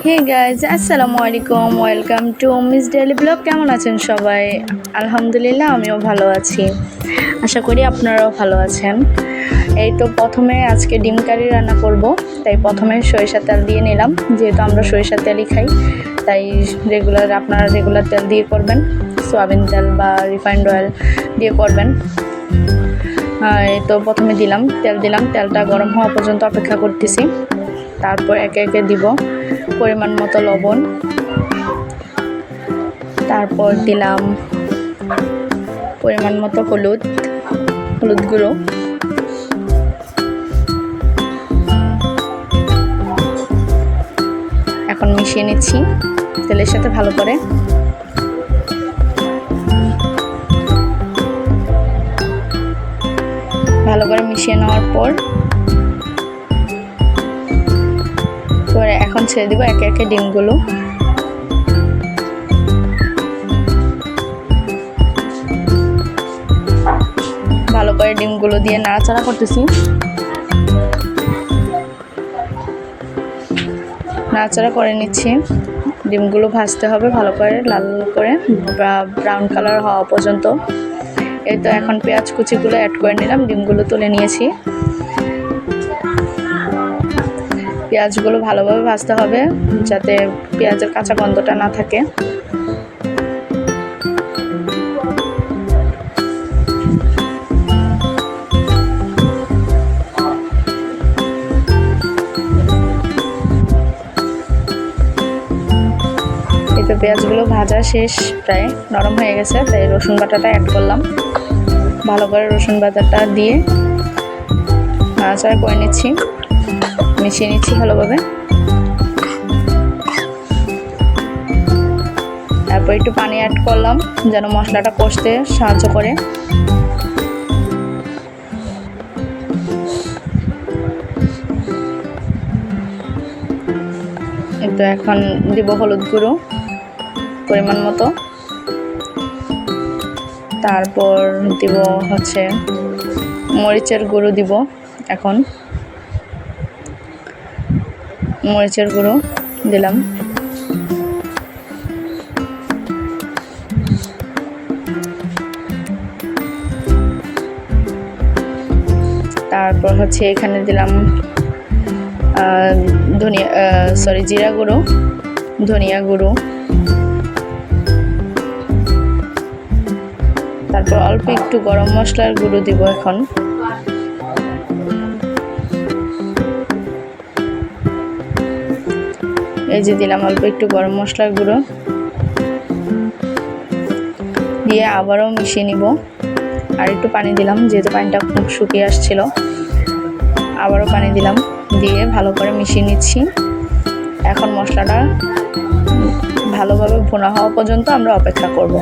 Hey guys, আসসালামু আলাইকুম, welcome to miss daily blog. কেমন আছেন সবাই? আলহামদুলিল্লাহ, আমিও ভালো আছি। আশা করি আপনারাও ভালো আছেন। এই তো প্রথমে আজকে ডিম কারি রান্না করব, তাই প্রথমে সরিষার তেল দিয়ে নিলাম। যেহেতু আমরা সরিষার তেলই খাই, তাই আপনারা রেগুলার তেল দিয়ে করবেন, সয়াবিন তেল বা রিফাইন্ড অয়েল দিয়ে করবেন। এই তো প্রথমে তেল দিলাম, তেলটা গরম হওয়া পর্যন্ত অপেক্ষা করতেছি। তারপর একে একে দিব পরিমাণ মতো লবণ, তারপর দিলাম পরিমাণ মতো হলুদ গুঁড়ো, এখন মিশিয়ে নিচ্ছি তেলের সাথে ভালো করে। ভালো করে মিশিয়ে নেওয়ার পর এখন ছেড়ে দিব একে একে ডিমগুলো। ভালো করে ডিমগুলো দিয়ে নাড়াচাড়া করতেছি। নাড়াচাড়া করে নিচ্ছি। ডিমগুলো ভাজতে হবে ভালো করে, লাল করে ব্রাউন কালার হওয়া পর্যন্ত। এই তো এখন পেঁয়াজ কুচিগুলো অ্যাড করে নিলাম, ডিমগুলো তুলে নিয়েছি। পেঁয়াজগুলো ভালোভাবে ভাজতে হবে যাতে পেঁয়াজের কাঁচা গন্ধটা না থাকে। এই তো পেঁয়াজগুলো ভাজা শেষ, প্রায় নরম হয়ে গেছে, তাই রসুন বাটাটা অ্যাড করলাম। ভালো করে রসুন বাটাটা দিয়ে নাড়াচাড়া করে নিচ্ছি, মিশিয়ে নিচ্ছি ভালোভাবে। তারপর একটু পানি অ্যাড করলাম যেন মশলাটা কষতে সাহায্য করে। তো এখন দিব হলুদ গুঁড়ো পরিমাণ মতো, তারপর দিব মরিচের গুঁড়ো দিব। এখন মরিচের গুঁড়ো দিলাম, তারপর এখানে দিলাম জিরা গুঁড়ো, ধনিয়া গুঁড়ো, তারপর অল্প একটু গরম মশলার গুঁড়ো দিব। এখন এই যে দিলাম অল্প একটু গরম মশলার গুঁড়ো দিয়ে আবারও মিশিয়ে নিব। আর একটু পানি দিলাম, যেহেতু পানিটা খুব শুকিয়ে আসছিল। আবারও পানি দিলাম, দিয়ে ভালো করে মিশিয়ে নিচ্ছি। এখন মশলাটা ভালোভাবে ভুনা হওয়া পর্যন্ত আমরা অপেক্ষা করব।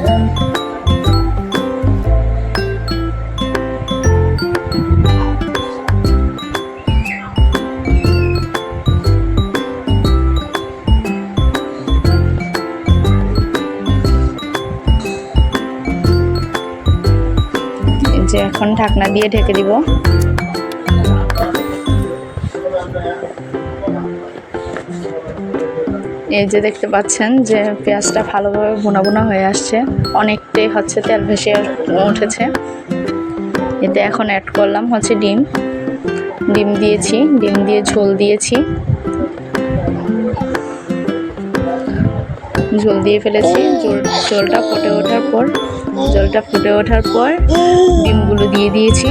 এখন ঢাকনা দিয়ে ঢেকে দিব। এই যে দেখতে পাচ্ছেন যে পেঁয়াজটা ভালোভাবে ভুনা হয়ে আসছে, অনেকটাই তেল ভেসে উঠেছে। এতে এখন অ্যাড করলাম ডিম দিয়েছি, ডিম দিয়ে ঝোল দিয়েছি, ঝোল দিয়ে ফেলেছি। ঝোলটা ফুটে ওঠার পর ডিমগুলো দিয়ে দিয়েছি।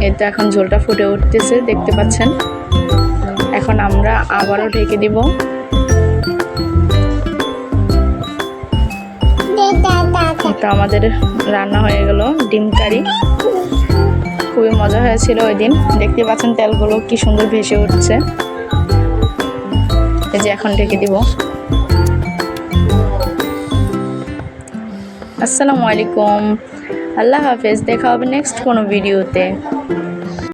এই তো এখন ঝোলটা ফুটে উঠতেছে, দেখতে পাচ্ছেন। এখন আমরা আবারও ঢেকে দিব। তো আমাদের রান্না হয়ে গেল ডিম কারি। খুবই মজা হয়েছিল ওই দিন, দেখতে পাচ্ছেন তেলগুলো কি সুন্দর ভেসে উঠছে। এই যে এখন ঢেকে দিব। আসসালামু আলাইকুম, আল্লাহ হাফেজ। দেখা হবে নেক্সট কোনো ভিডিওতে।